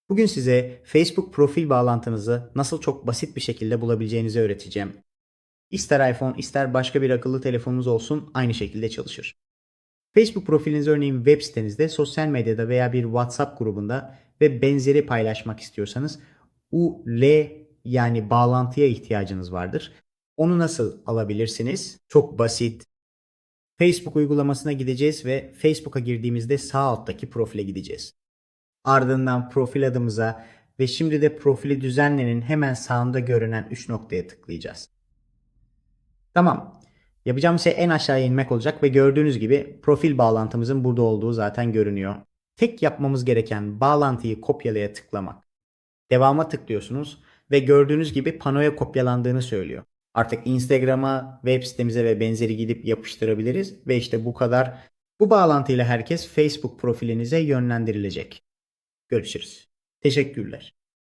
Bugün size Facebook profil bağlantınızı nasıl çok basit bir şekilde bulabileceğinizi öğreteceğim. İster iPhone, ister başka bir akıllı telefonunuz olsun aynı şekilde çalışır. Facebook profiliniz örneğin web sitenizde, sosyal medyada veya bir WhatsApp grubunda ve benzeri paylaşmak istiyorsanız URL yani bağlantıya ihtiyacınız vardır. Onu nasıl alabilirsiniz? Çok basit. Facebook uygulamasına gideceğiz ve Facebook'a girdiğimizde sağ alttaki profile gideceğiz. Ardından profil adımıza ve şimdi de profili düzenlenin hemen sağında görünen 3 noktaya tıklayacağız. Tamam. Yapacağım şey en aşağıya inmek olacak ve gördüğünüz gibi profil bağlantımızın burada olduğu zaten görünüyor. Tek yapmamız gereken bağlantıyı kopyalaya tıklamak. Devama tıklıyorsunuz ve gördüğünüz gibi panoya kopyalandığını söylüyor. Artık Instagram'a, web sitemize ve benzeri gidip yapıştırabiliriz ve işte bu kadar. Bu bağlantıyla herkes Facebook profilinize yönlendirilecek. Görüşürüz. Teşekkürler.